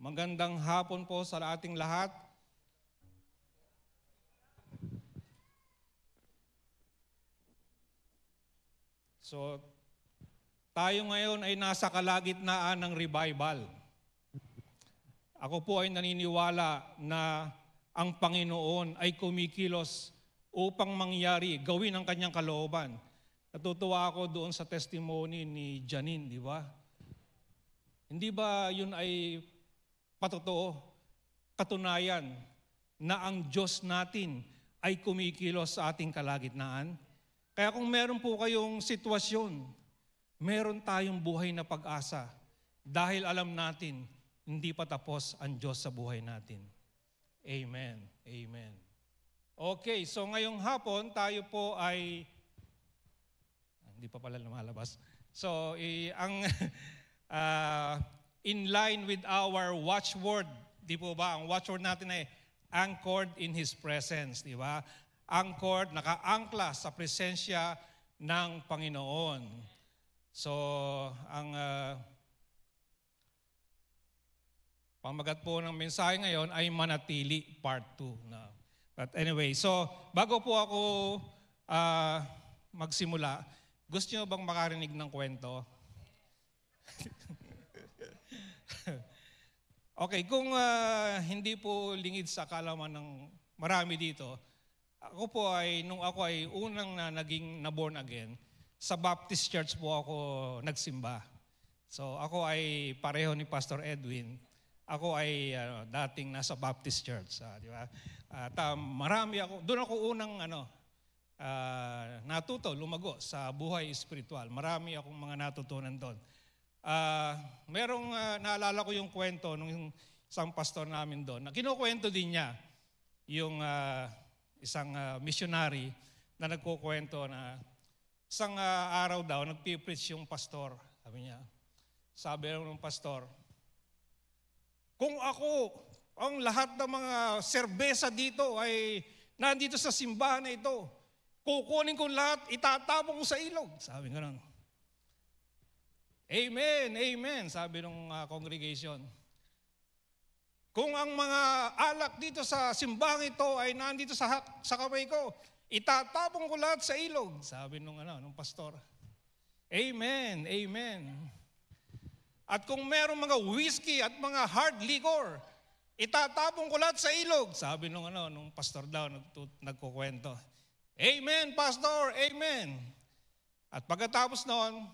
Magandang hapon po sa ating lahat. So, tayo ngayon ay nasa kalagitnaan ng revival. Ako po ay naniniwala na ang Panginoon ay kumikilos upang mangyari, gawin ang kanyang kalooban. Natutuwa ako doon sa testimony ni Janine, di ba? Hindi ba yun ay patotoo, katunayan na ang Diyos natin ay kumikilos sa ating kalagitnaan? Kaya kung meron po kayong sitwasyon, meron tayong buhay na pag-asa dahil alam natin, hindi pa tapos ang Diyos sa buhay natin. Amen. Amen. Okay, so ngayong hapon tayo po ay, hindi pa pala lumalabas. So, in line with our watchword, di po ba? Ang watchword natin ay anchored in His presence, di ba? Anchored, nakaangkla sa presensya ng Panginoon. So, ang pamagat po ng mensahe ngayon ay manatili, part 2. No? But anyway, so bago po ako magsimula, gusto niyo bang makarinig ng kwento? Okay, kung hindi po lingid sa kalaman ng marami dito, ako po ay, nung ako ay unang naging na-born again, sa Baptist Church po ako nagsimba. So ako ay pareho ni Pastor Edwin. Ako ay dating nasa Baptist Church, di ba? At marami ako, doon ako unang natuto, lumago sa buhay espiritual. Marami akong mga natutunan doon. Merong naalala ko yung kwento ng isang pastor namin doon. Na kinukwento din niya yung isang missionary na nagkukwento na isang araw daw, nagpipreach yung pastor. Sabi ng pastor, kung ako, ang lahat ng mga serbesa dito ay nandito sa simbahan na ito, kukunin ko lahat, itatapon ko sa ilog. Sabi gano'n. Amen, amen, sabi ng congregation. Kung ang mga alak dito sa simbahan ito ay nandito sa kamay ko, itatapon ko lahat sa ilog. Sabi nung pastor. Amen, amen. At kung merong mga whiskey at mga hard liquor, itatapon ko lahat sa ilog. Sabi nung pastor daw, nagkukwento. Amen, pastor, amen. At pagkatapos noon,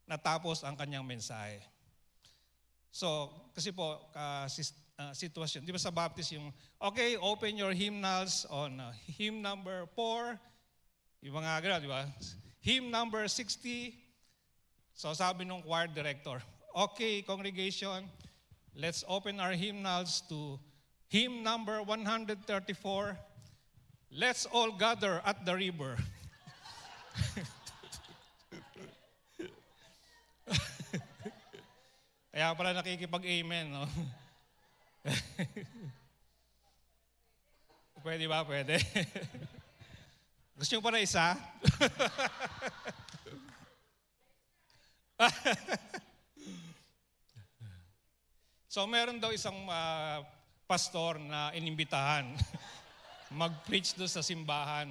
natapos ang kanyang mensahe. So, kasi po, sitwasyon, di ba sa Baptist yung, okay, open your hymnals on hymn number 4, yung mga gano'n, di ba? Hymn number 60. So, sabi nung choir director, okay, congregation, let's open our hymnals to hymn number 134, let's all gather at the river. Kaya pala nakikipag-amen, no? Pwede ba? Pwede. Gusto nyo pa na isa? So, meron daw isang pastor na inimbitahan mag-preach doon sa simbahan.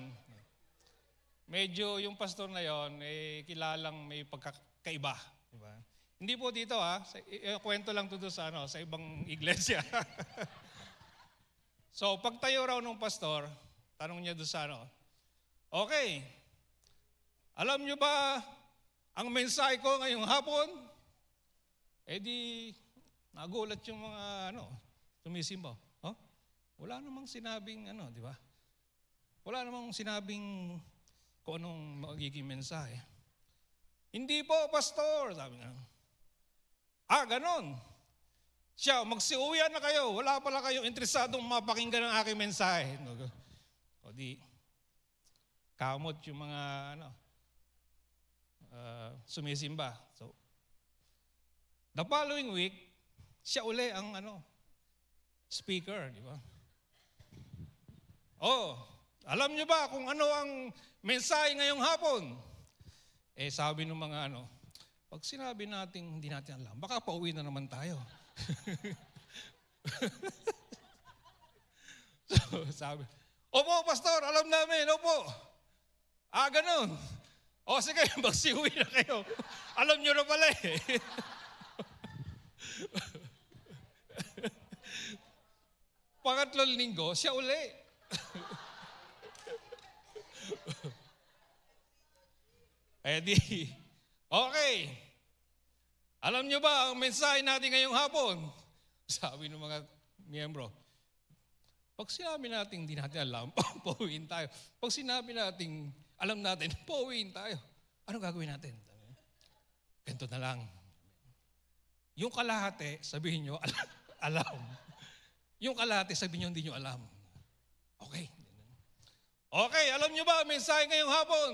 Medyo yung pastor na yon, kilalang may pagkakaiba. Diba? Hindi po dito kwento lang to sa sa ibang iglesia. So pagtayo raw ng pastor, tanong niya doon sa okay, alam niyo ba ang mensahe ko ngayong hapon? Di nagulat yung mga sumisimba. Wala namang sinabing di ba? Wala namang sinabing kung anong magiging mensahe. Hindi po, pastor, sabi nga. Ganon. Siya, magsiuwian na kayo. Wala pala kayong interesadong mapakinggan ang aking mensahe. O di, kamot yung mga sumisimba. So, the following week, siya uli ang speaker, di ba? Alam niyo ba kung ano ang mensahe ngayong hapon? Sabi ng mga pag sinabi natin hindi natin alam, baka pauwi na naman tayo. So, sabi, opo, pastor, alam namin, opo. Ganun. O sige, magsiuwi na kayo. Alam nyo na pala eh. Pangatlong linggo, siya uli. Okay. Alam nyo ba ang mensahe natin ngayong hapon? Sabi ng mga miyembro, pag sinabi natin hindi natin alam, pauwiin tayo. Pag sinabi natin alam natin, pauwiin tayo. Ano gagawin natin? Ganito na lang. Yung kalahati, sabihin nyo, alam. Yung kalahati, sabihin nyo, hindi nyo alam. Okay. Okay, alam nyo ba, mensahe ngayong hapon?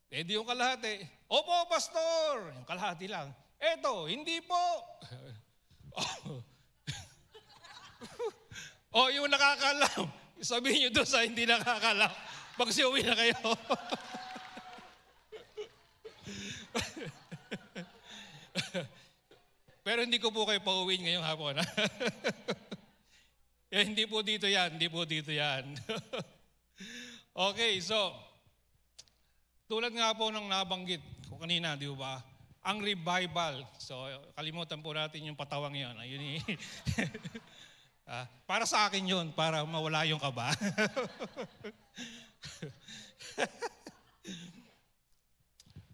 Di yung kalahati, opo, pastor. Yung kalahati lang. Eto, hindi po. Yung nakakalam. Sabihin nyo doon sa hindi nakakalam. Pag-siuwi na kayo. Pero hindi ko po kayo pauwiin ngayong hapon. Hindi po dito yan. Hindi po dito yan. Okay, so, tulad nga po ng nabanggit ko kanina, di ba? Ang revival. So, kalimutan po natin yung patawang yun. Ayun para sa akin yun, para mawala yung kaba.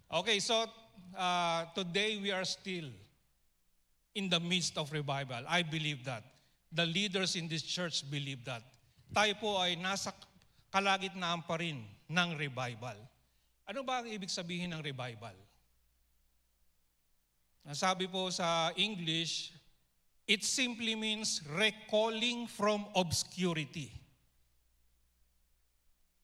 Okay, so today we are still in the midst of revival. I believe that. The leaders in this church believe that. Tayo po ay nasa kalagitnaan pa rin ng revival. Ano ba ang ibig sabihin ng revival? Sabi po sa English, it simply means recalling from obscurity.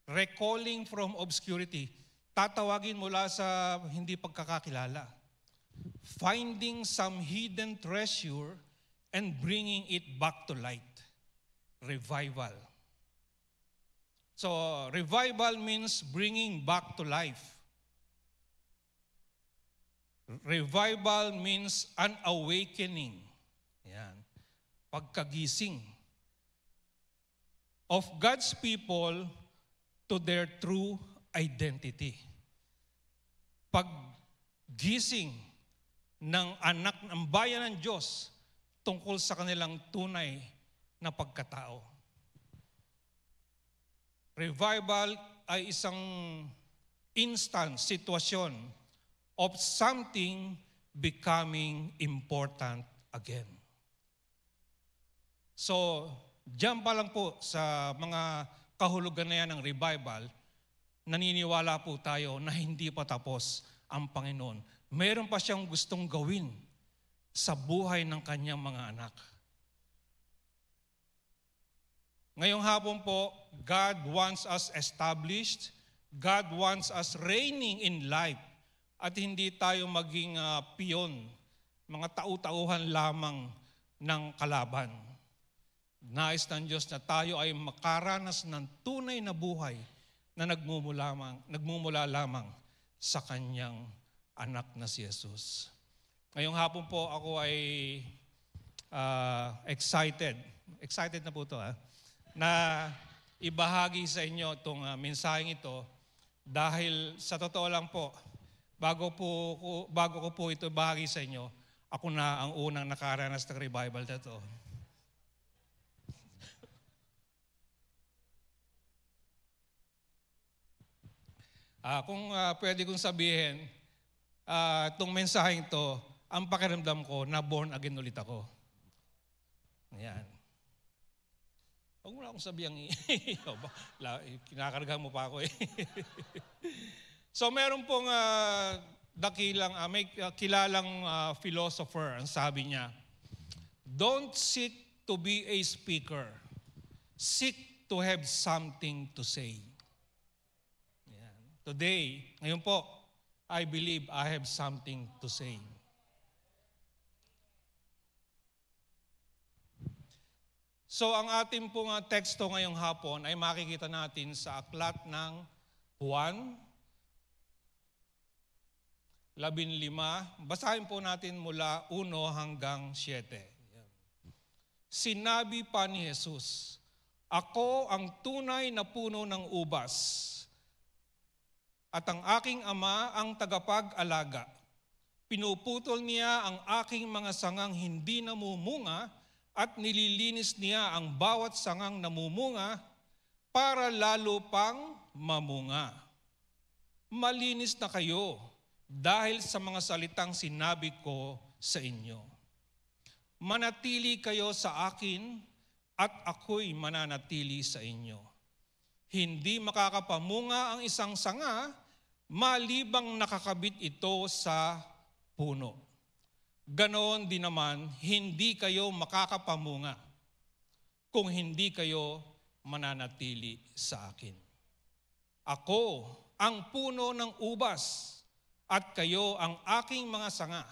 Recalling from obscurity. Tatawagin mula sa hindi pagkakakilala. Finding some hidden treasure and bringing it back to light. Revival. So, revival means bringing back to life. Revival means an awakening. Yan. Pagkagising of God's people to their true identity. Paggising ng anak ng bayan ng Diyos tungkol sa kanilang tunay na pagkatao. Revival ay isang instant sitwasyon of something becoming important again. So, diyan pa lang po sa mga kahulugan na yan ng revival, naniniwala po tayo na hindi pa tapos ang Panginoon. Meron pa siyang gustong gawin sa buhay ng kanyang mga anak. Ngayong hapon po, God wants us established, God wants us reigning in life, at hindi tayo maging piyon, mga tau-tauhan lamang ng kalaban. Nais ng Diyos na tayo ay makaranas ng tunay na buhay na nagmumula lamang sa kanyang anak na si Jesus. Ngayong hapon po ako ay excited na po ito na ibahagi sa inyo itong mensaheng ito dahil sa totoo lang po, bago ko po ito bahagi sa inyo, ako na ang unang nakaranas ng revival na ito. Kung pwede kong sabihin, itong mensaheng ito, ang pakiramdam ko na born again ulit ako. Ayan. Huwag mo na akong sabihang kinakarga mo pa ako eh. So meron pong may kilalang philosopher, ang sabi niya, don't seek to be a speaker, seek to have something to say. Yan. Today, ngayon po, I believe I have something to say. So ang ating pong teksto ngayong hapon ay makikita natin sa aklat ng Juan 15. Basahin po natin mula 1 hanggang 7. Sinabi pa ni Jesus, ako ang tunay na puno ng ubas, at ang aking Ama ang tagapag-alaga. Pinuputol niya ang aking mga sangang hindi namumunga at nililinis niya ang bawat sangang namumunga para lalo pang mamunga. Malinis na kayo dahil sa mga salitang sinabi ko sa inyo. Manatili kayo sa akin at ako'y mananatili sa inyo. Hindi makakapamunga ang isang sanga malibang nakakabit ito sa puno. Ganoon din naman, hindi kayo makakapamunga kung hindi kayo mananatili sa akin. Ako ang puno ng ubas at kayo ang aking mga sanga.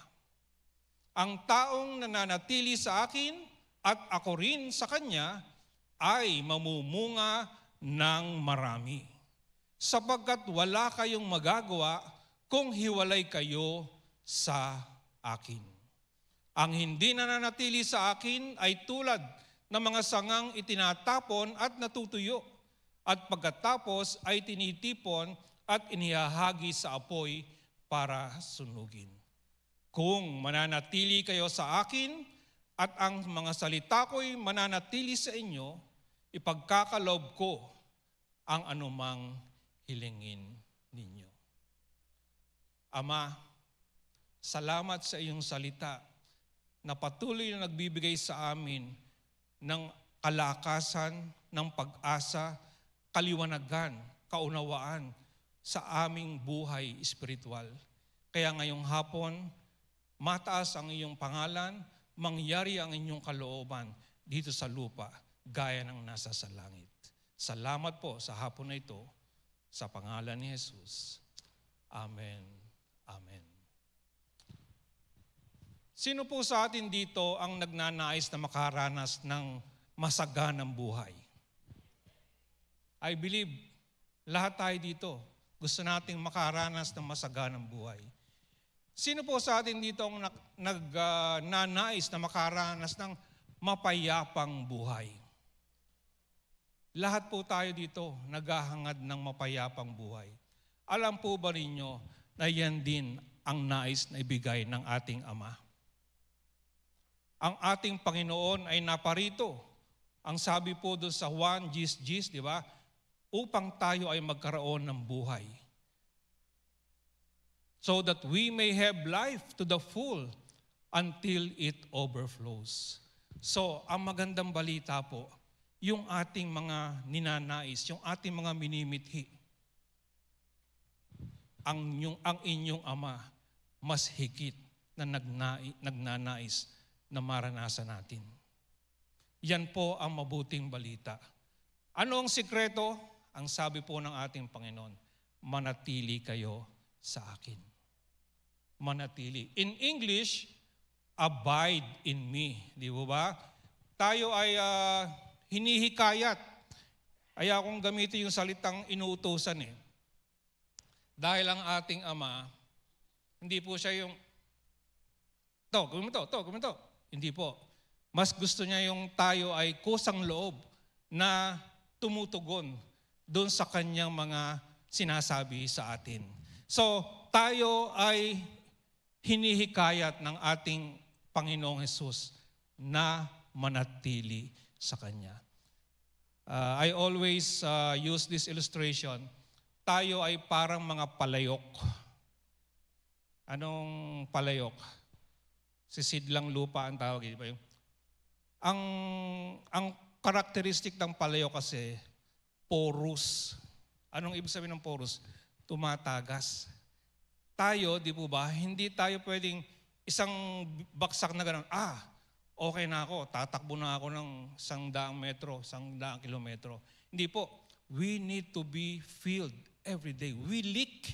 Ang taong nananatili sa akin at ako rin sa kanya ay mamumunga ng marami. Sapagkat wala kayong magagawa kung hiwalay kayo sa akin. Ang hindi nananatili sa akin ay tulad ng mga sangang itinatapon at natutuyo, at pagkatapos ay tinitipon at inihahagi sa apoy para sunugin. Kung mananatili kayo sa akin at ang mga salita ko'y mananatili sa inyo, ipagkakaloob ko ang anumang hilingin ninyo. Ama, salamat sa iyong salita na patuloy na nagbibigay sa amin ng kalakasan, ng pag-asa, kaliwanagan, kaunawaan sa aming buhay espiritual. Kaya ngayong hapon, mataas ang iyong pangalan, mangyari ang inyong kalooban dito sa lupa, gaya ng nasa sa langit. Salamat po sa hapon na ito, sa pangalan ni Jesus. Amen. Amen. Sino po sa atin dito ang nagnanais na makaranas ng masaganang buhay? I believe lahat tayo dito gusto nating makaranas ng masaganang buhay. Sino po sa atin dito ang nagnanais na makaranas ng mapayapang buhay? Lahat po tayo dito naghahangad ng mapayapang buhay. Alam po ba ninyo na yan din ang nais na ibigay ng ating Ama? Ang ating Panginoon ay naparito. Ang sabi po doon sa Juan 10:10, di ba? Upang tayo ay magkaroon ng buhay. So that we may have life to the full until it overflows. So, ang magandang balita po, yung ating mga ninanais, yung ating mga minimithi, ang inyong Ama, mas higit na nagnanais na maranasan natin. Yan po ang mabuting balita. Ano ang sikreto? Ang sabi po ng ating Panginoon, manatili kayo sa akin. Manatili. In English, abide in me. Di ba? Tayo ay hinihikayat. Kaya kung gamitin yung salitang inuutosan Dahil ang ating Ama, hindi po siya yung, gawin mo to. Hindi po. Mas gusto niya yung tayo ay kusang loob na tumutugon doon sa kanyang mga sinasabi sa atin. So, tayo ay hinihikayat ng ating Panginoong Hesus na manatili sa Kanya. I always use this illustration. Tayo ay parang mga palayok. Anong palayok? Sisidlang lupa ang tawag. Ang karakteristik ng palayok kasi, porous. Anong ibig sabihin ng porous? Tumatagas. Tayo, di po ba, hindi tayo pwedeng isang baksak na gano'n, okay na ako, tatakbo na ako ng 100 metro, 100 kilometro. Hindi po. We need to be filled every day. We leak.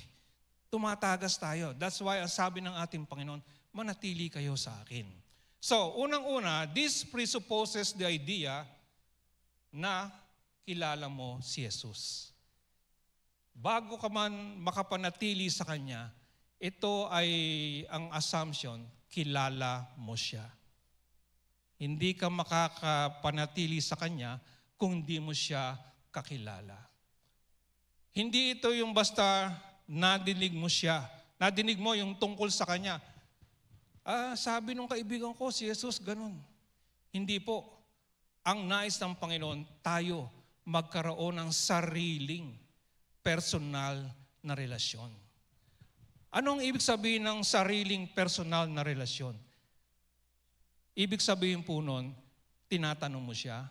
Tumatagas tayo. That's why ang sabi ng ating Panginoon, manatili kayo sa akin. So, unang-una, this presupposes the idea na kilala mo si Jesus. Bago ka man makapanatili sa Kanya, ito ay ang assumption, kilala mo siya. Hindi ka makakapanatili sa Kanya kung hindi mo siya kakilala. Hindi ito yung basta nadinig mo siya. Nadinig mo yung tungkol sa Kanya. Sabi nung kaibigan ko, si Jesus, ganun. Hindi po. Ang nais ng Panginoon, tayo magkaroon ng sariling personal na relasyon. Anong ibig sabihin ng sariling personal na relasyon? Ibig sabihin po nun, tinatanong mo siya,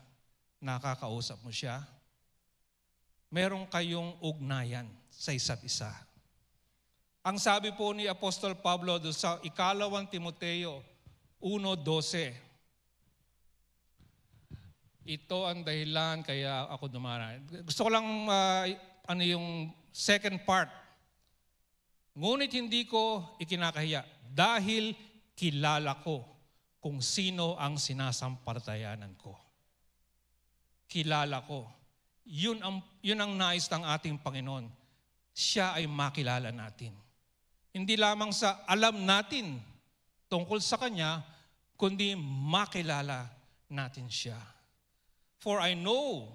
nakakausap mo siya, meron kayong ugnayan sa isa't isa. Ang sabi po ni Apostol Pablo sa 2 Timoteo 1:12, ito ang dahilan kaya ako dumaraan. Gusto ko lang yung second part. Ngunit hindi ko ikinakahiya dahil kilala ko kung sino ang sinasampalatayanan ko. Kilala ko. Yun ang nais ng ating Panginoon. Siya ay makilala natin. Hindi lamang sa alam natin tungkol sa Kanya, kundi makilala natin siya. For I know,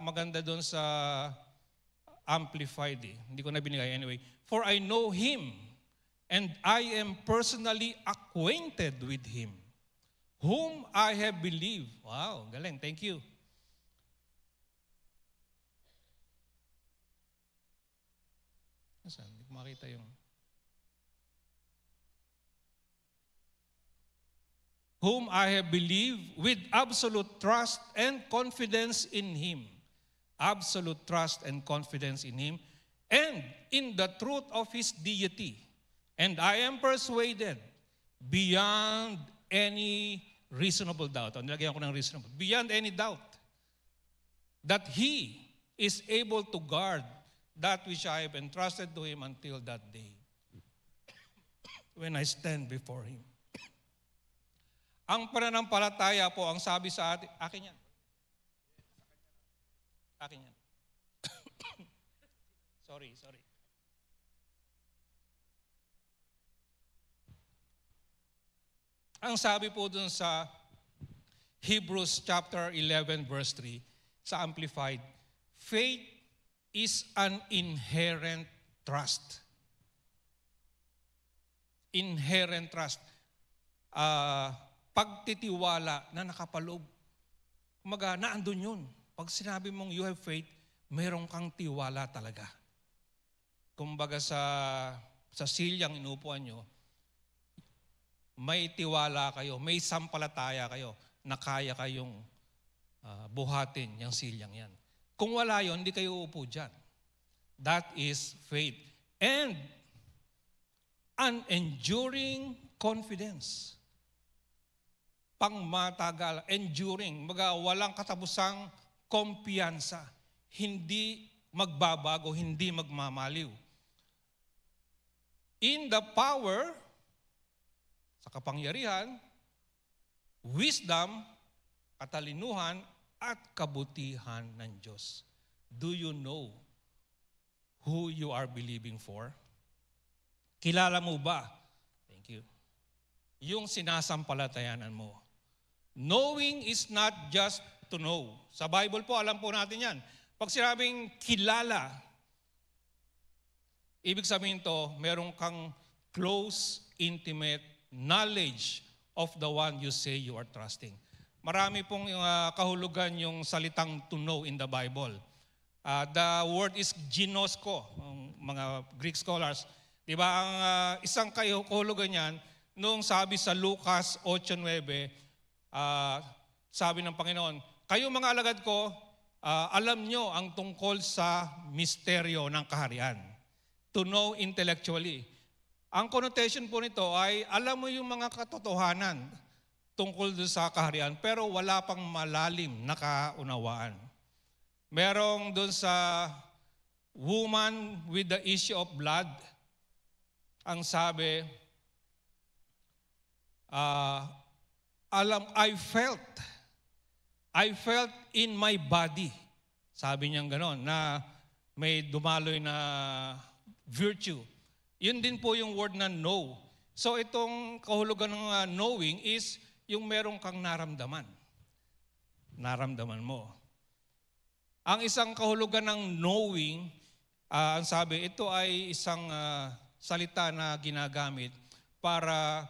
maganda doon sa Amplified, hindi ko na binigay anyway. For I know Him, and I am personally acquainted with Him, whom I have believed. Wow, galing, thank you. Saan? Hindi ko makita yung... Whom I have believed with absolute trust and confidence in Him. Absolute trust and confidence in Him and in the truth of His deity. And I am persuaded beyond any reasonable doubt. Nilagyan ko ng reasonable. Beyond any doubt that He is able to guard that which I have entrusted to Him until that day when I stand before Him. Ang pananampalataya po, ang sabi sa atin, akin yan. Akin yan. sorry. Ang sabi po dun sa Hebrews chapter 11 verse 3, sa Amplified, faith is an inherent trust. Inherent trust. Pagtitiwala na nakapaloob. Kumaga, naandun yun. Pag sinabi mong you have faith, meron kang tiwala talaga. Kumbaga sa silyang inupuan nyo, may tiwala kayo, may sampalataya kayo na kaya kayong buhatin yung silyang yan. Kung wala yun, hindi kayo uupo dyan. That is faith. And an enduring confidence. Pangmatagal, enduring, walang katabusang kumpiyansa. Hindi magbabago, hindi magmamaliw. In the power, sa kapangyarihan, wisdom, katalinuhan, at kabutihan ng Diyos. Do you know who you are believing for? Kilala mo ba? Thank you. Yung sinasampalatayanan mo. Knowing is not just to know. Sa Bible po, alam po natin yan. Pag sinabing kilala, ibig sabihin to, meron kang close, intimate knowledge of the one you say you are trusting. Marami pong kahulugan yung salitang to know in the Bible. The word is ginosko, mga Greek scholars. Diba, ang isang kahulugan yan, nung sabi sa Lucas 8:9, sabi ng Panginoon, kayo mga alagad ko, alam nyo ang tungkol sa misteryo ng kaharian. To know intellectually. Ang connotation po nito ay, alam mo yung mga katotohanan tungkol sa kaharian, pero wala pang malalim na kaunawaan. Merong doon sa woman with the issue of blood, ang sabi, I felt in my body. Sabi niya gano'n, na may dumaloy na virtue. Yun din po yung word na know. So itong kahulugan ng knowing is yung meron kang naramdaman. Naramdaman mo. Ang isang kahulugan ng knowing, ang sabi, ito ay isang salita na ginagamit para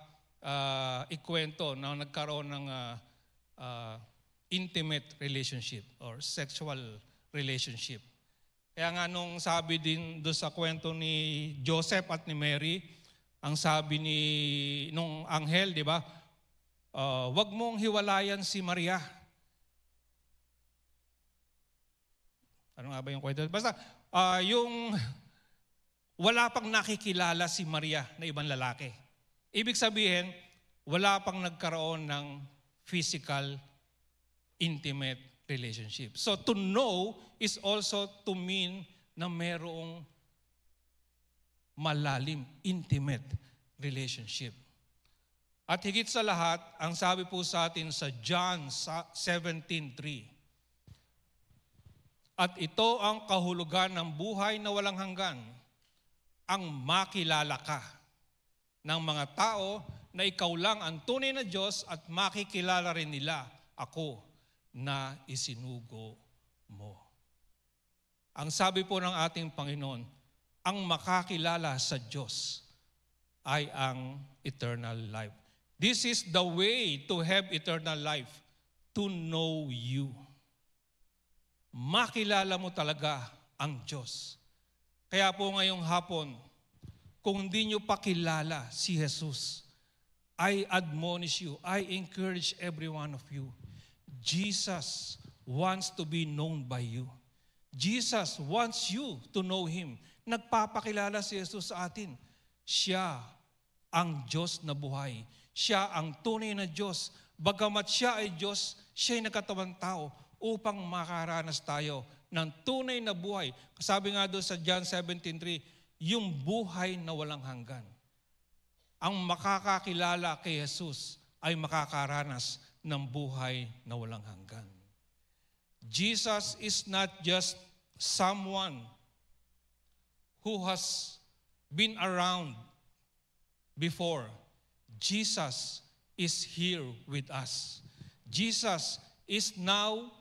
ikwento na nagkaroon ng intimate relationship or sexual relationship. Kaya nga nung sabi din doon sa kwento ni Joseph at ni Mary, ang sabi nung anghel, di ba? Wag mong hiwalayan si Maria. Ano nga ba yung kwento? Basta, yung wala pang nakikilala si Maria na ibang lalaki. Ibig sabihin, wala pang nagkaroon ng physical, intimate relationship. So to know is also to mean na merong malalim, intimate relationship. At higit sa lahat, ang sabi po sa atin sa John 17:3, at ito ang kahulugan ng buhay na walang hanggan, ang makilala ka ng mga tao na ikaw lang ang tunay na Diyos at makikilala rin nila ako na isinugo mo. Ang sabi po ng ating Panginoon, ang makakilala sa Diyos ay ang eternal life. This is the way to have eternal life, to know you. Makilala mo talaga ang Diyos. Kaya po ngayong hapon, kung hindi nyo pa kilala si Jesus, I admonish you, I encourage every one of you, Jesus wants to be known by you. Jesus wants you to know Him. Nagpapakilala si Jesus sa atin. Siya ang Diyos na buhay. Siya ang tunay na Diyos. Bagamat siya ay Diyos, siya ay nagkatawang tao upang makaranas tayo ng tunay na buhay. Sabi nga doon sa John 17:3, yung buhay na walang hanggan. Ang makakakilala kay Jesus ay makakaranas ng buhay na walang hanggan. Jesus is not just someone who has been around before. Jesus is here with us. Jesus is now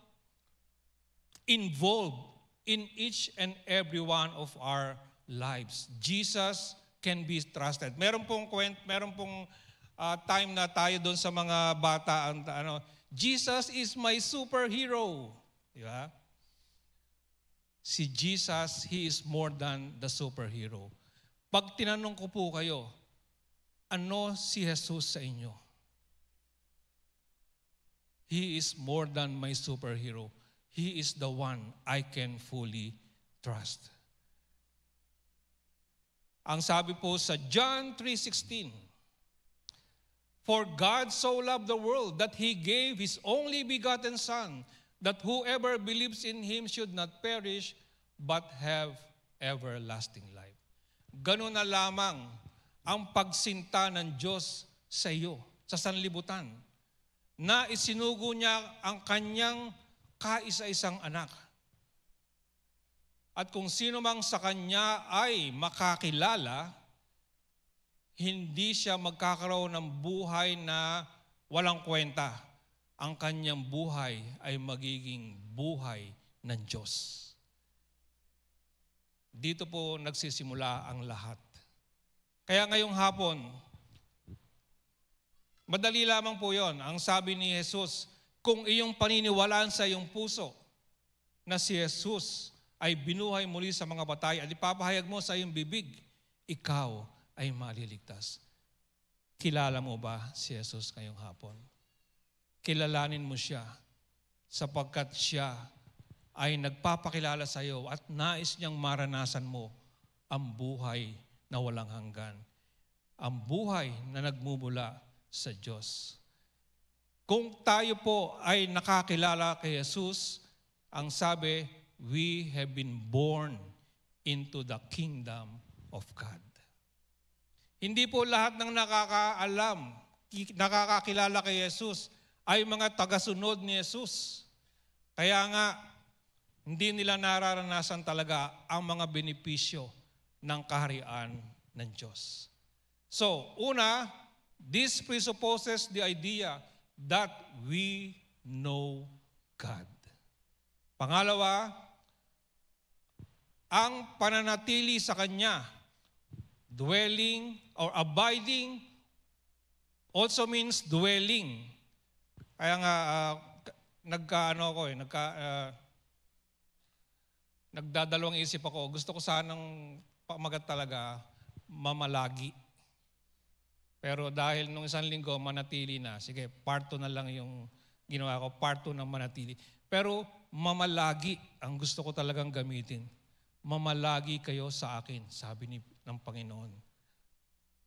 involved in each and every one of our lives. Jesus can be trusted. Meron pong time na tayo doon sa mga bata, Jesus is my superhero. Di ba? Si Jesus, He is more than the superhero. Pag tinanong ko po kayo, ano si Jesus sa inyo? He is more than my superhero. He is the one I can fully trust. Ang sabi po sa John 3:16, for God so loved the world that He gave His only begotten Son, that whoever believes in Him should not perish, but have everlasting life. Ganun na lamang ang pagsinta ng Diyos sa iyo, sa sanlibutan, na isinugo niya ang kanyang kaisa-isang anak. At kung sino mang sa kanya ay makakilala, hindi siya magkakaroon ng buhay na walang kwenta. Ang kanyang buhay ay magiging buhay ng Diyos. Dito po nagsisimula ang lahat. Kaya ngayong hapon, madali lamang po yon. Ang sabi ni Jesus, kung iyong paniniwalaan sa iyong puso na si Jesus ay binuhay muli sa mga patay at ipapahayag mo sa iyong bibig, ikaw ay maliligtas. Kilala mo ba si Jesus ngayong hapon? Kilalanin mo siya sapagkat siya ay nagpapakilala sa iyo at nais niyang maranasan mo ang buhay na walang hanggan. Ang buhay na nagmumula sa Diyos. Kung tayo po ay nakakilala kay Jesus, ang sabi, we have been born into the kingdom of God. Hindi po lahat ng nakakaalam, nakakakilala kay Jesus ay mga tagasunod ni Jesus. Kaya nga, hindi nila nararanasan talaga ang mga benepisyo ng kaharian ng Diyos. So, una, this presupposes the idea that we know God. Pangalawa, ang pananatili sa Kanya, dwelling or abiding also means dwelling. Kaya nga, nagdadalawang isip ako. Gusto ko sanang pamagat talaga, mamalagi. Pero dahil nung isang linggo, manatili na. Sige, part 2 na lang yung ginawa ko, part 2 ng manatili. Pero mamalagi ang gusto ko talagang gamitin. Mamalagi kayo sa akin, sabi ng Panginoon.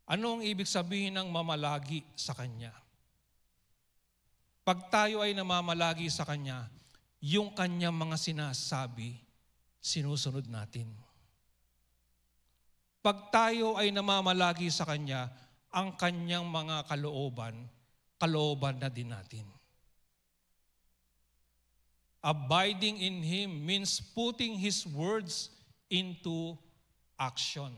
Ano ang ibig sabihin ng mamalagi sa Kanya? Pag tayo ay namamalagi sa Kanya, yung Kanyang mga sinasabi, sinusunod natin. Pag tayo ay namamalagi sa Kanya, ang Kanyang mga kalooban na din natin. Abiding in Him means putting His words into action.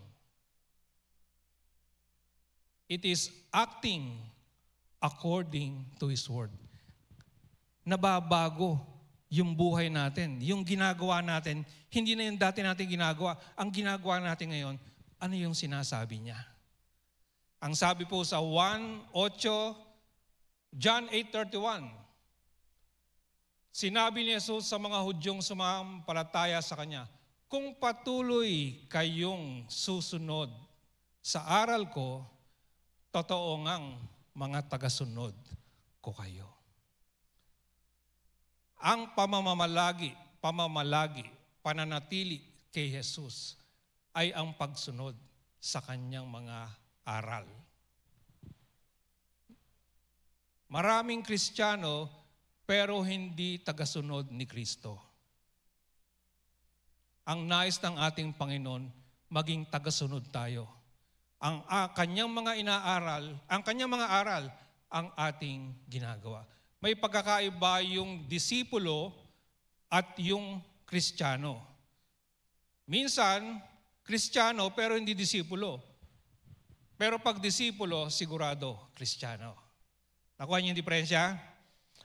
It is acting according to His word. Nababago yung buhay natin. Yung ginagawa natin, hindi na yung dati natin ginagawa. Ang ginagawa natin ngayon, ano yung sinasabi niya? Ang sabi po sa John 8:31, sinabi ni Jesus sa mga Hudyong sumampalataya sa Kanya, kung patuloy kayong susunod sa aral ko, totoo ngang mga tagasunod ko kayo. Ang pamamalagi, pananatili kay Jesus ay ang pagsunod sa Kanyang mga aral. Maraming Kristiyano pero hindi tagasunod ni Kristo. Ang nais ng ating Panginoon, maging tagasunod tayo. Ang kanyang mga aral, ang ating ginagawa. May pagkakaiba yung disipulo at yung Kristiyano. Minsan, Kristiyano pero hindi disipulo. Pero pag disipulo, sigurado, Kristiyano. Nakuha niyo yung diferensya?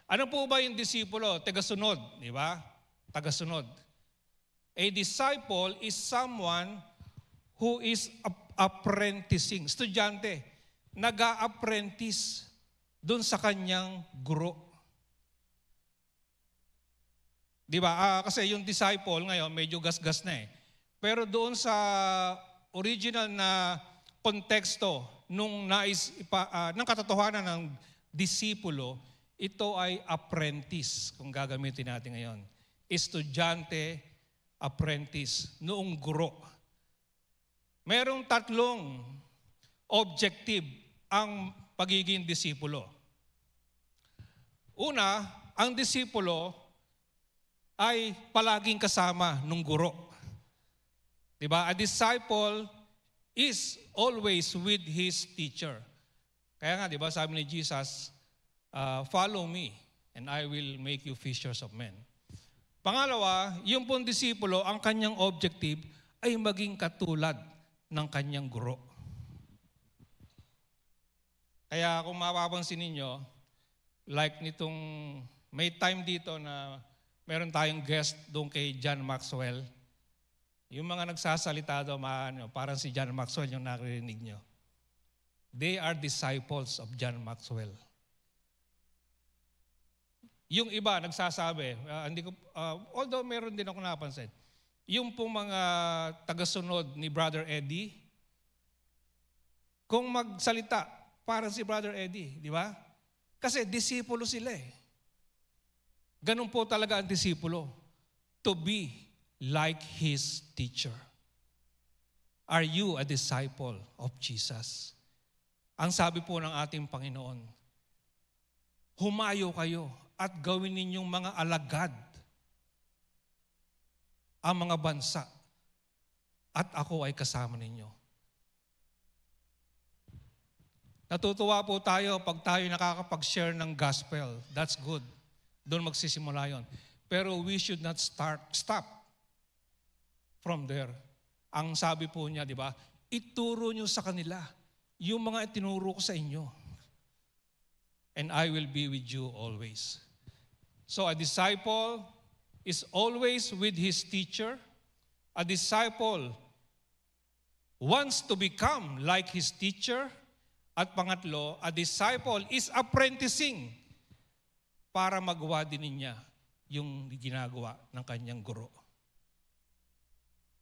Ano po ba yung disipulo? Tagasunod, di ba? Tagasunod. A disciple is someone who is apprenticing. Estudyante, nag-a-apprentice dun sa kanyang guro. Di ba? Kasi yung disciple ngayon, medyo gas-gas na eh. Pero doon sa original na konteksto ng katotohanan ng disipulo, ito ay apprentice, kung gagamitin natin ngayon. Estudyante, apprentice, noong guro. Merong 3 objective ang pagiging disipulo. Una, ang disipulo ay palaging kasama ng guro. Diba? A disciple is always with his teacher. Kaya nga, diba, sabi ni Jesus, follow me and I will make you fishers of men. Pangalawa, yung pong disipulo, ang kanyang objective ay maging katulad ng kanyang guro. Kaya kung mapapansin ninyo, like nitong, may time dito na meron tayong guest doon kay John Maxwell. Yung mga nagsasalita doon, parang si John Maxwell yung naririnig nyo. They are disciples of John Maxwell. Yung iba nagsasabi, although meron din ako napansin, yung pong mga tagasunod ni Brother Eddie, kung magsalita, parang si Brother Eddie, di ba? Kasi disipulo sila eh. Ganun po talaga ang disipulo. To be like his teacher. Are you a disciple of Jesus? Ang sabi po ng ating Panginoon, humayo kayo at gawin ninyong mga alagad ang mga bansa at ako ay kasama ninyo. Natutuwa po tayo pag tayo nakakapag-share ng gospel. That's good. Doon magsisimula yon. Pero we should not stop from there. Ang sabi po niya, di ba, ituro nyo sa kanila yung mga itinuro ko sa inyo. and I will be with you always. So a disciple is always with his teacher. A disciple wants to become like his teacher. At pangatlo, a disciple is apprenticing para magawa din niya yung ginagawa ng kanyang guro.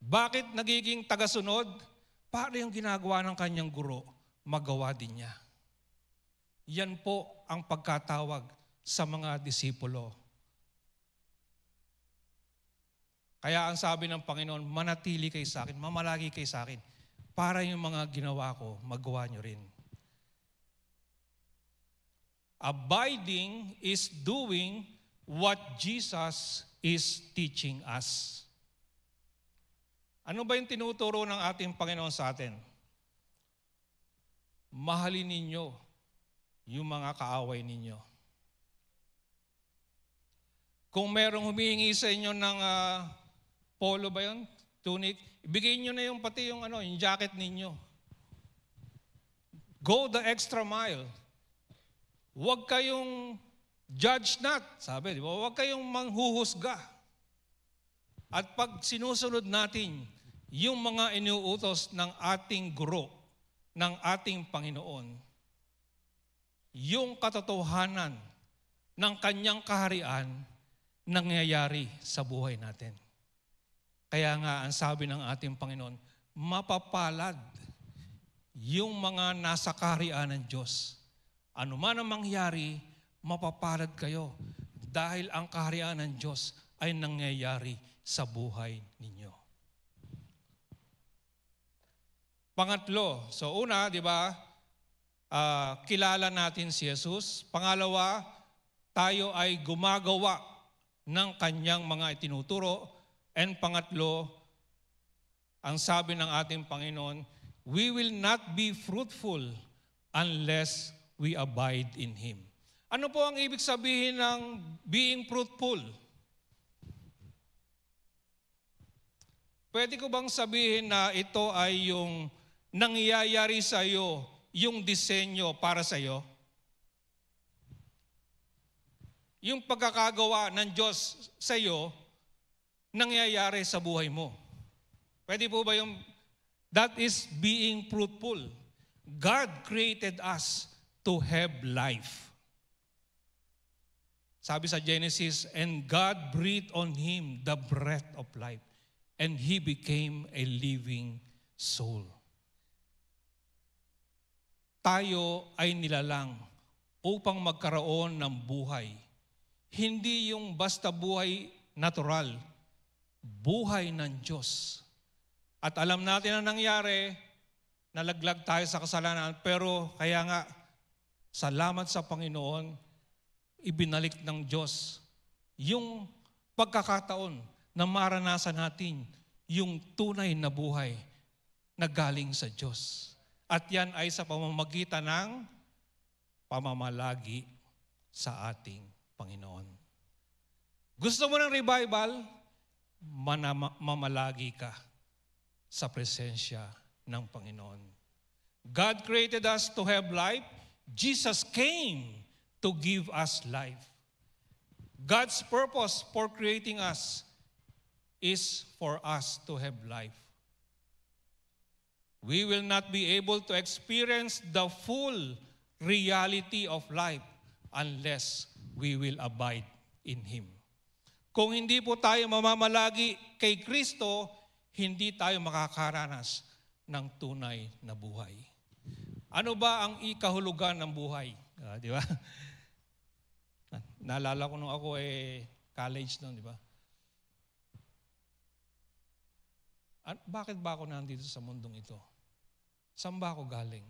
Bakit nagiging tagasunod? Para yung ginagawa ng kanyang guro, magawa din niya. Yan po ang pagkatawag sa mga disipulo. Kaya ang sabi ng Panginoon, manatili kayo sa akin, mamalagi kayo sa akin, para yung mga ginawa ko, magawa nyo rin. Abiding is doing what Jesus is teaching us. Ano ba yung tinuturo ng ating Panginoon sa atin? Mahalin ninyo yung mga kaaway ninyo. Kung merong humihingi sa inyo ng polo ba yun? Tunic, ibigay nyo na yung pati yung jacket ninyo. Go the extra mile. Huwag kayong judge not, sabi, di ba? Huwag kayong manghuhusga. At pag sinusunod natin yung mga inuutos ng ating guro, ng ating Panginoon, yung katotohanan ng kanyang kaharian nangyayari sa buhay natin. Kaya nga ang sabi ng ating Panginoon, mapapalad yung mga nasa kaharian ng Diyos. Ano man ang mangyari, mapapalad kayo dahil ang kaharian ng Diyos ay nangyayari sa buhay ninyo. Pangatlo, so una, di ba, kilala natin si Jesus. Pangalawa, tayo ay gumagawa ng kanyang mga itinuturo. And pangatlo, ang sabi ng ating Panginoon, we will not be fruitful unless we abide in Him. Ano po ang ibig sabihin ng being fruitful? Pwede ko bang sabihin na ito ay yung nangyayari sa iyo, yung disenyo para sa iyo? Yung pagkakagawa ng Diyos sa iyo, nangyayari sa buhay mo. Pwede po ba yung, that is being fruitful. God created us to have life. Sabi sa Genesis, and God breathed on him the breath of life, and he became a living soul. Tayo ay nilalang upang magkaroon ng buhay. Hindi yung basta buhay natural, buhay ng Diyos. At alam natin ang nangyari, nalaglag tayo sa kasalanan, pero kaya nga, salamat sa Panginoon, ibinalik ng Diyos yung pagkakataon na maranasan natin yung tunay na buhay na galing sa Diyos. At yan ay sa pamamagitan ng pamamalagi sa ating Panginoon. Gusto mo ng revival? Mamalagi ka sa presensya ng Panginoon. God created us to have life. Jesus came to give us life. God's purpose for creating us is for us to have life. We will not be able to experience the full reality of life unless we will abide in Him. Kung hindi po tayo mamamalagi kay Kristo, hindi tayo makakaranas ng tunay na buhay. Ano ba ang ikahulugan ng buhay? Di ba? Naalala ko nung ako college noon, di ba? Bakit ba ako nandito sa mundong ito? Saan ba ako galing?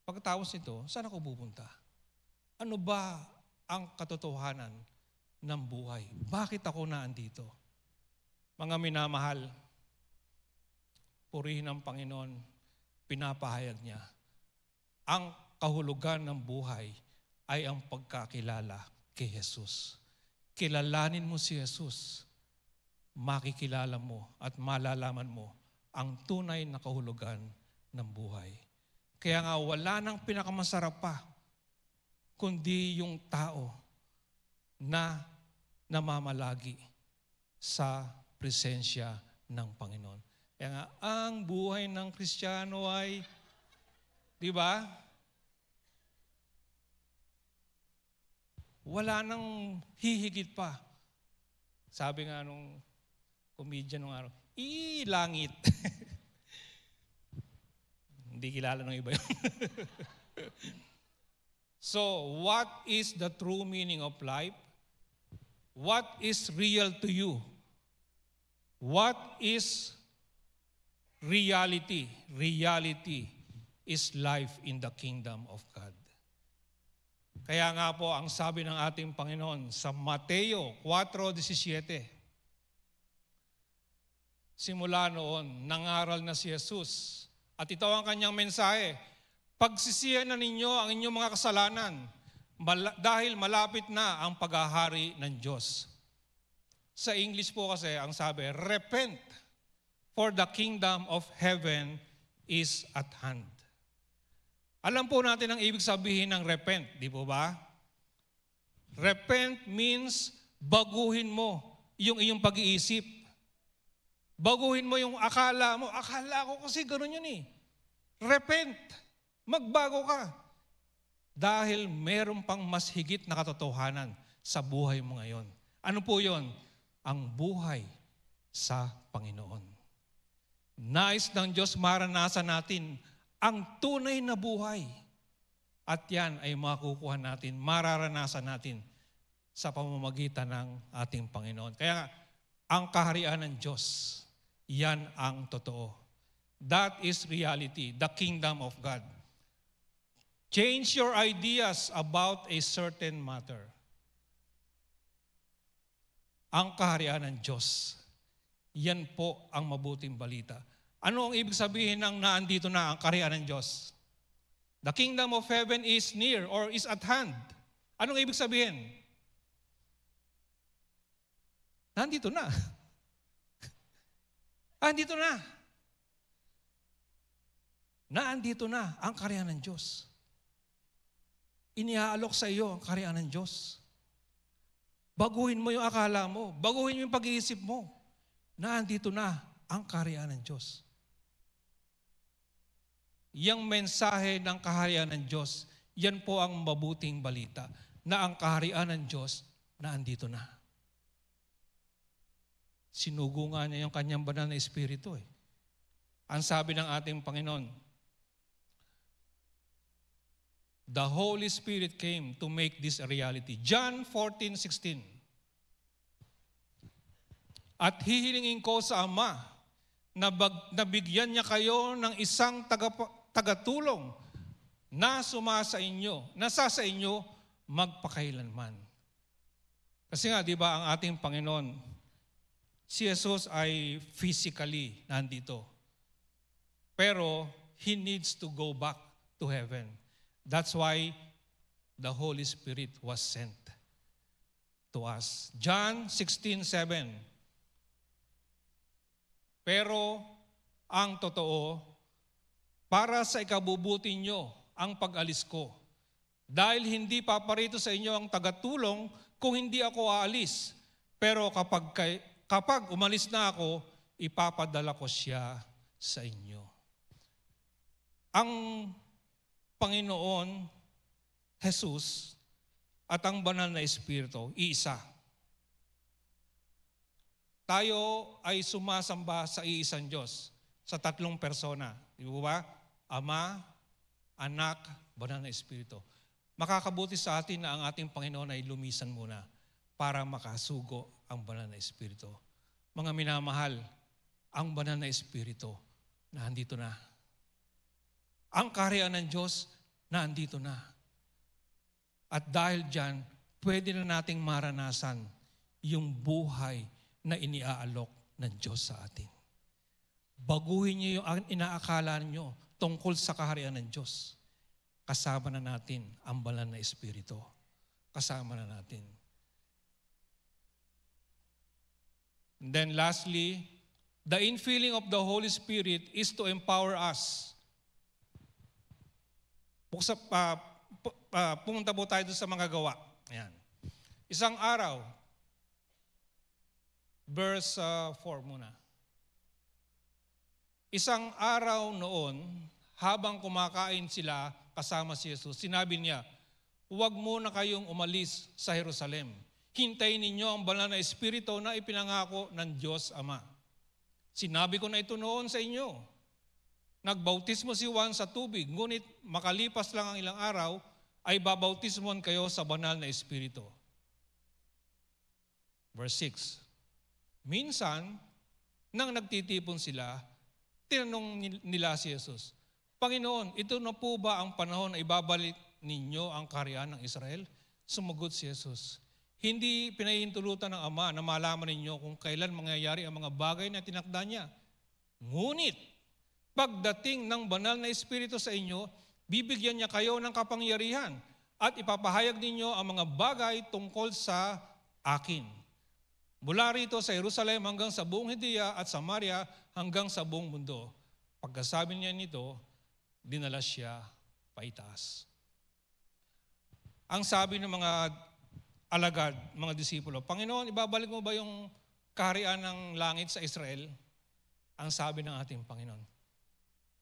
Pagkatapos nito, saan ako pupunta? Ano ba ang katotohanan ng buhay? Bakit ako naandito? Mga minamahal, purihin ang Panginoon, pinapahayag niya. Ang kahulugan ng buhay ay ang pagkakilala kay Jesus. Kilalanin mo si Jesus, makikilala mo at malalaman mo ang tunay na kahulugan ng buhay. Kaya nga wala nang pinakamasarap pa kundi yung tao na namamalagi sa presensya ng Panginoon. Kaya nga, ang buhay ng Kristiyano ay, di ba? Wala nang hihigit pa. Sabi nga nung comedian nung araw, langit. Hindi kilala ng iba yun. So, what is the true meaning of life? What is real to you? What is reality? Reality is life in the kingdom of God. Kaya nga po, ang sabi ng ating Panginoon sa Mateo 4:17, simula noon, nangaral na si Jesus. At ito ang kanyang mensahe, pagsisihan na ninyo ang inyong mga kasalanan dahil malapit na ang paghahari ng Diyos. Sa English po kasi, ang sabi, repent, for the kingdom of heaven is at hand. Alam po natin ang ibig sabihin ng repent, di po ba? Repent means baguhin mo yung iyong pag-iisip. Baguhin mo yung akala mo. Akala ko kasi gano'n yun eh. Repent. Magbago ka. Dahil meron pang mas higit na katotohanan sa buhay mo ngayon. Ano po yun? Ang buhay sa Panginoon. Nais ng Diyos maranasan natin ang tunay na buhay. At yan ay makukuha natin, mararanasan natin sa pamamagitan ng ating Panginoon. Kaya ang kaharian ng Diyos, yan ang totoo. That is reality, the kingdom of God. Change your ideas about a certain matter. Ang kaharian ng Diyos, yan po ang mabuting balita. Ano ang ibig sabihin ng naandito na ang kaharian ng Diyos? The kingdom of heaven is near or is at hand. Anong ibig sabihin? Nandito na. Andito na. Naandito na ang kaharian ng Diyos. Iniaalok sa iyo ang kaharian ng Diyos. Baguhin mo yung akala mo. Baguhin mo yung pag-iisip mo. Naandito na ang kaharian ng Diyos. Yang mensahe ng kaharian ng Diyos, yan po ang mabuting balita na ang kaharian ng Diyos naandito na. Sinugo nga niya yung kanyang banal na espiritu eh. Ang sabi ng ating Panginoon, the Holy Spirit came to make this a reality. John 14:16. At hihilingin ko sa Ama na bigyan niya kayo ng isang tagatulong na sumasa inyo, nasa sa inyo magpakailanman. Kasi nga, di ba, ang ating Panginoon, si Jesus ay physically nandito. Pero He needs to go back to heaven. That's why the Holy Spirit was sent to us. John 16:7. Pero ang totoo, para sa ikabubuti nyo ang pag-alis ko. Dahil hindi paparito sa inyo ang tagatulong kung hindi ako aalis. Pero kapag umalis na ako, ipapadala ko siya sa inyo. Ang Panginoon, Jesus, at ang banal na Espiritu, iisa. Tayo ay sumasamba sa iisang Diyos, sa tatlong persona. Di ba? Ama, Anak, Banal na Espiritu. Makakabuti sa atin na ang ating Panginoon ay lumisan muna para makasugo ang Banal na Espiritu. Mga minamahal, ang Banal na Espiritu, nandito na. Ang kaharian ng Diyos, nandito na. At dahil dyan, pwede na nating maranasan yung buhay na iniaalok ng Diyos sa atin. Baguhin niyo yung inaakala niyo tungkol sa kaharian ng Diyos. Kasama na natin ang Banal na Espiritu. Kasama na natin. And then lastly, the infilling of the Holy Spirit is to empower us. pumunta po tayo doon sa mga gawa. Ayan. Isang araw, verse 4 muna. Isang araw noon, habang kumakain sila kasama si Jesus, sinabi niya, huwag muna kayong umalis sa Jerusalem. Hintayin ninyo ang banal na Espiritu na ipinangako ng Diyos Ama. Sinabi ko na ito noon sa inyo. Nagbautismo si Juan sa tubig, ngunit makalipas lang ang ilang araw, ay babautismon kayo sa banal na Espiritu. Verse 6. Minsan, nang nagtitipon sila, tinanong nila si Jesus, Panginoon, ito na po ba ang panahon na ibabalik ninyo ang kaharian ng Israel? Sumagot si Jesus, hindi pinahihintulutan ng Ama na malaman ninyo kung kailan mangyayari ang mga bagay na tinakda niya. Ngunit, pagdating ng banal na Espiritu sa inyo, bibigyan niya kayo ng kapangyarihan at ipapahayag ninyo ang mga bagay tungkol sa akin. Mula rito sa Jerusalem hanggang sa buong Judea at Samaria hanggang sa buong mundo. Pagkasabi niya nito, dinala siya paitaas. Ang sabi ng mga alagad, mga disipulo, Panginoon, ibabalik mo ba yung kaharian ng langit sa Israel? Ang sabi ng ating Panginoon,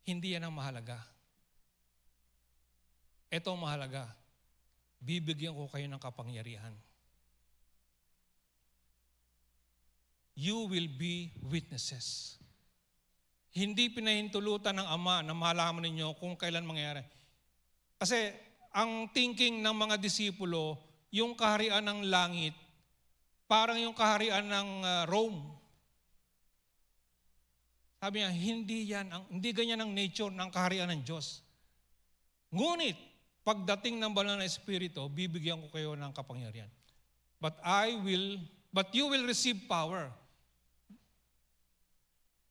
hindi yan ang mahalaga. Ito ang mahalaga. Bibigyan ko kayo ng kapangyarihan. You will be witnesses. Hindi pinahintulutan ng Ama na malaman ninyo kung kailan mangyayari. Kasi ang thinking ng mga disipulo, yung kaharian ng langit, parang yung kaharian ng Rome. Sabi niya, hindi ganyan ang nature ng kaharian ng Diyos. Ngunit, pagdating ng banal na Espiritu, bibigyan ko kayo ng kapangyarihan. But you will receive power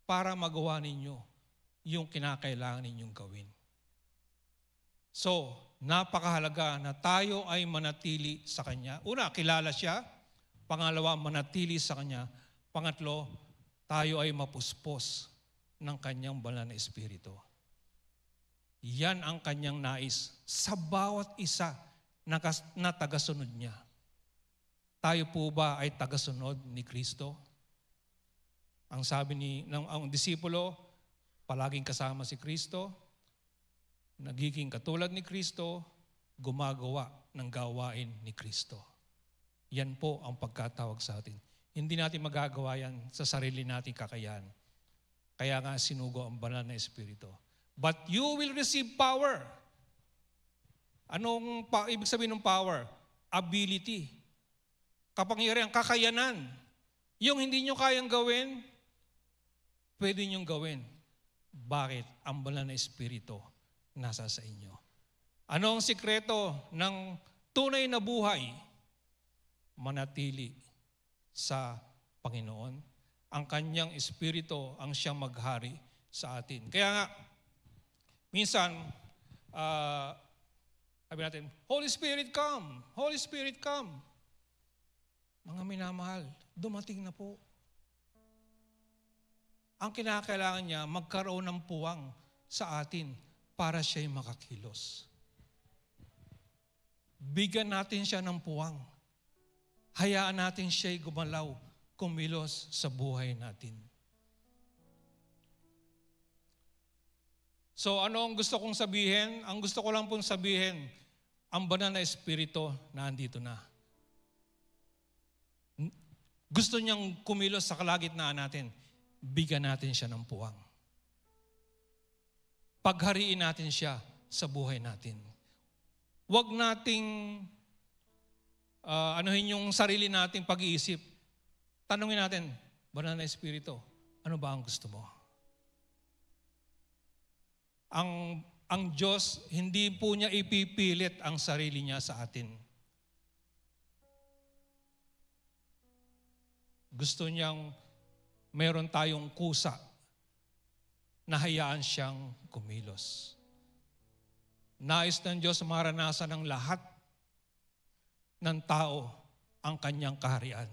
para magawa ninyo yung kinakailangan ninyong gawin. So, napakahalaga na tayo ay manatili sa Kanya. Una, kilala siya. Pangalawa, manatili sa Kanya. Pangatlo, tayo ay mapuspos ng Kanyang banal na Espiritu. Yan ang Kanyang nais sa bawat isa na tagasunod niya. Tayo po ba ay tagasunod ni Kristo? Ang sabi ng disipulo, palaging kasama si Kristo, nagiging katulad ni Kristo, gumagawa ng gawain ni Kristo. Yan po ang pagkatawag sa atin. Hindi natin magagawa yan sa sarili nating kakayahan. Kaya nga sinugo ang banal na Espiritu. But you will receive power. Anong ibig sabihin ng power? Ability. Kapangyarihan, kakayanan. Yung hindi nyo kayang gawin, pwede nyong gawin. Bakit? Ang banal na Espiritu nasa sa inyo. Ano ang sikreto ng tunay na buhay? Manatili sa Panginoon. Ang Kanyang Espiritu ang siyang maghari sa atin. Kaya nga, minsan, sabi natin, Holy Spirit come! Holy Spirit come! Mga minamahal, dumating na po. Ang kinakailangan niya, magkaroon ng puwang sa atin para siya'y makakilos. Bigyan natin siya ng puwang. Hayaan natin siya'y gumalaw, kumilos sa buhay natin. So ano ang gusto kong sabihin? Ang gusto ko lang pong sabihin, ang banal na Espiritu na andito na. Gusto niyang kumilos sa kalagitnaan natin. Bigyan natin siya ng puwang. Paghariin natin siya sa buhay natin. Huwag nating anuhin yung sarili nating pag-iisip. Tanungin natin, banal na Espiritu, ano ba ang gusto mo? Ang Diyos, hindi po niya ipipilit ang sarili niya sa atin. Gusto niyang meron tayong kusa na hayaan siyang kumilos. Nais ng Diyos maranasan ng lahat ng tao ang Kanyang kaharian.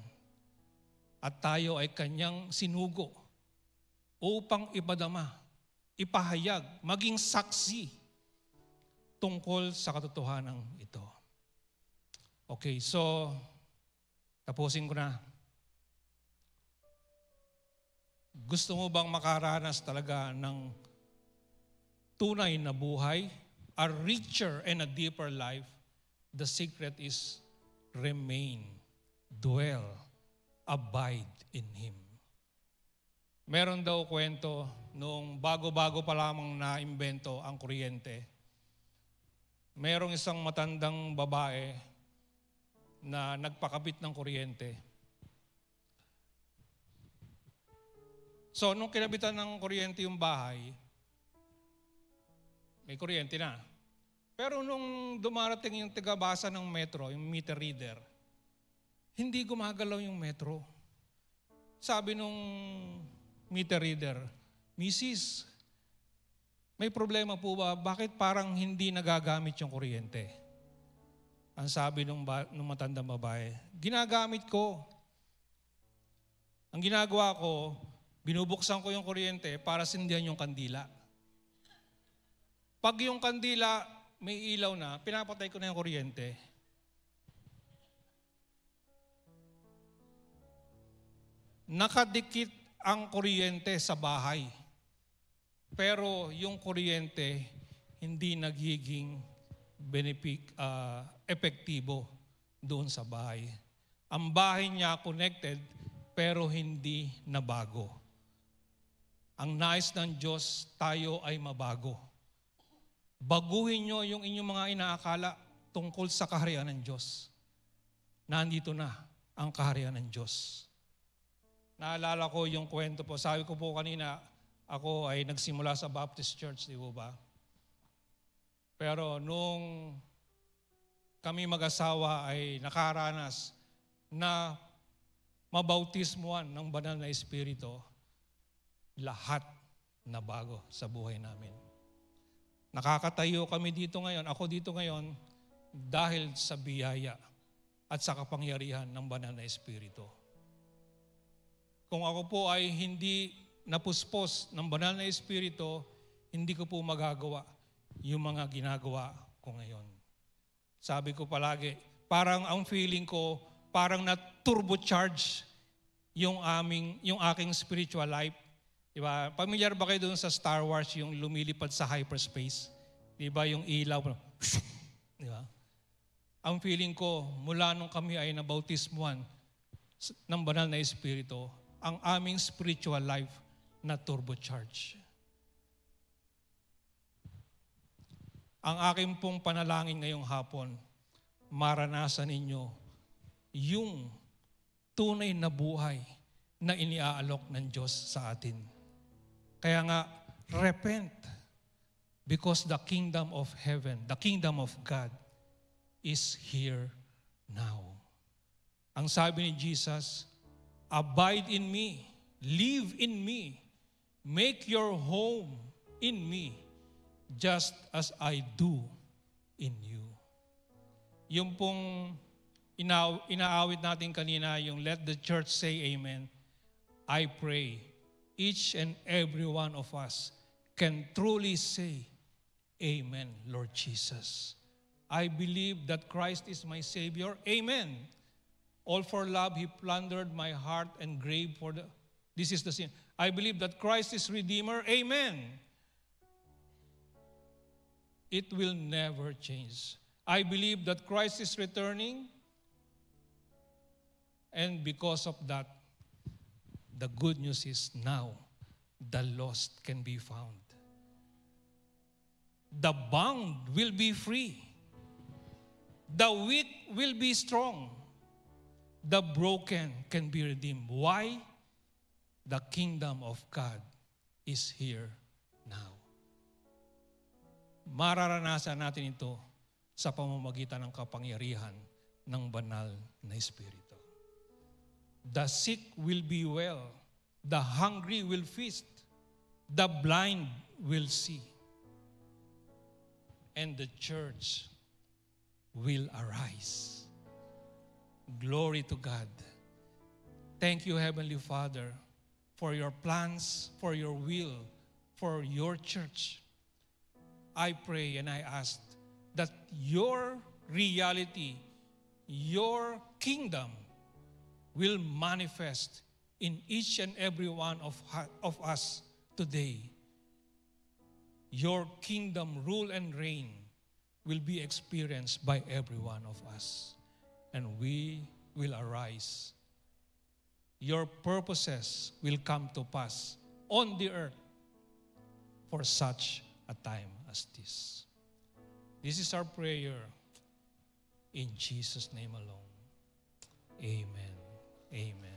At tayo ay Kanyang sinugo upang ipadama, ipahayag, maging saksi tungkol sa katotohanan ito. Okay, so tapusin ko na. Gusto mo bang makaranas talaga ng tunay na buhay, a richer and a deeper life? The secret is remain, dwell, abide in Him. Meron daw kwento nung bago-bago pa lamang na-imbento ang kuryente. Merong isang matandang babae na nagpakabit ng kuryente. So, nung kinabitan ng kuryente yung bahay, may kuryente na. Pero nung dumarating yung tigabasa ng metro, yung meter reader, hindi gumagalaw yung metro. Sabi nung meter reader, Mrs., may problema po ba? Bakit parang hindi nagagamit yung kuryente? Ang sabi nung matandang babae, ginagamit ko. Ang ginagawa ko, binubuksan ko yung kuryente para sindihan yung kandila. Pag yung kandila may ilaw na, pinapatay ko na yung kuryente. Nakadikit ang kuryente sa bahay. Pero yung kuryente hindi nagiging epektibo doon sa bahay. Ang bahay niya connected pero hindi nabago. Ang nais ng Diyos, tayo ay mabago. Baguhin nyo yung inyong mga inaakala tungkol sa kaharian ng Diyos. Nandito na ang kaharian ng Diyos. Naalala ko yung kwento po. Sabi ko po kanina, ako ay nagsimula sa Baptist Church, di ba? Pero nung kami mag-asawa ay nakaranas na mabautismuan ng banal na Espiritu, lahat na bago sa buhay namin. Nakakatayo kami dito ngayon, ako dito ngayon, dahil sa biyaya at sa kapangyarihan ng banal na Espiritu. Kung ako po ay hindi napuspos ng banal na Espiritu, hindi ko po magagawa yung mga ginagawa ko ngayon. Sabi ko palagi, parang ang feeling ko, parang na-turbocharge yung aking spiritual life. Diba? Pamilyar ba kayo doon sa Star Wars, yung lumilipad sa hyperspace? Diba? Yung ilaw. Diba? Ang feeling ko, mula nung kami ay nabautismuan ng banal na Espiritu, ang aming spiritual life na turbocharge. Ang aking pong panalangin ngayong hapon, maranasan ninyo yung tunay na buhay na iniaalok ng Diyos sa atin. Kaya nga, repent because the kingdom of heaven, the kingdom of God is here now. Ang sabi ni Jesus, abide in me, live in me, make your home in me, just as I do in you. Yung pong inaawit natin kanina, yung let the church say amen, I pray each and every one of us can truly say, amen, Lord Jesus. I believe that Christ is my Savior. Amen. All for love, He plundered my heart and grave for this is the sin. I believe that Christ is Redeemer. Amen. It will never change. I believe that Christ is returning. And because of that, the good news is now the lost can be found. The bound will be free. The weak will be strong. The broken can be redeemed. Why? The kingdom of God is here now. Mararanasan natin ito sa pamamagitan ng kapangyarihan ng banal na Espiritu. The sick will be well. The hungry will feast. The blind will see. And the church will arise. Glory to God. Thank you, Heavenly Father, for your plans, for your will, for your church. I pray and I ask that your reality, your kingdom will manifest in each and every one of us today. Your kingdom rule and reign will be experienced by every one of us. And we will arise. Your purposes will come to pass on the earth for such a time as this. This is our prayer in Jesus' name alone. Amen. Amen.